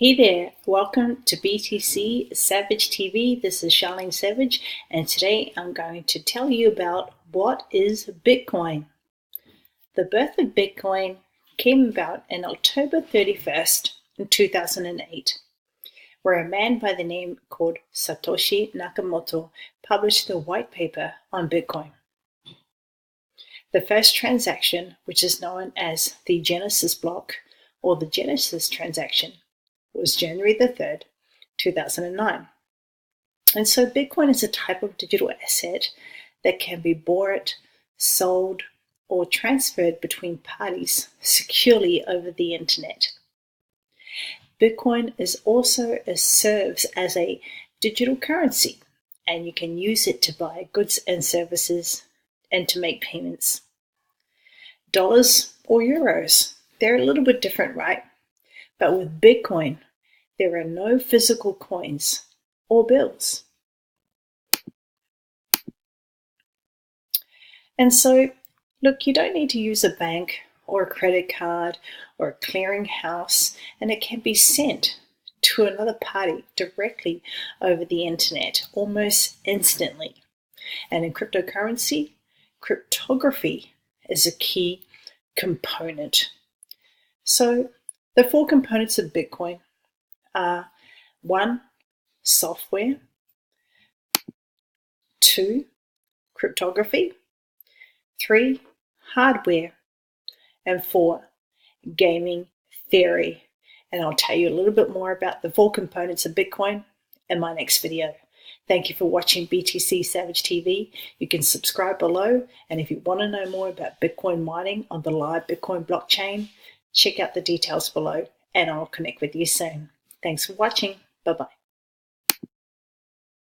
Hey there, welcome to BTC Savage TV. This is Charlene Savage, and today I'm going to tell you about what is Bitcoin. The birth of Bitcoin came about on October 31st, 2008, where a man by the name called Satoshi Nakamoto published a white paper on Bitcoin. The first transaction, which is known as the Genesis block or the Genesis transaction, was January the 3rd, 2009. And so Bitcoin is a type of digital asset that can be bought, sold, or transferred between parties securely over the internet. Bitcoin serves as a digital currency, and you can use it to buy goods and services and to make payments. Dollars or euros, they're a little bit different, right? But with Bitcoin, there are no physical coins or bills. And so, look, you don't need to use a bank or a credit card or a clearinghouse, and it can be sent to another party directly over the internet almost instantly. And in cryptocurrency, cryptography is a key component. So the four components of Bitcoin are 1. Software, 2. Cryptography, 3. Hardware, and 4. Gaming theory. And I'll tell you a little bit more about the four components of Bitcoin in my next video. Thank you for watching BTC Savage TV. You can subscribe below, and if you want to know more about Bitcoin mining on the live Bitcoin blockchain, check out the details below, and I'll connect with you soon. Thanks for watching. Bye-bye.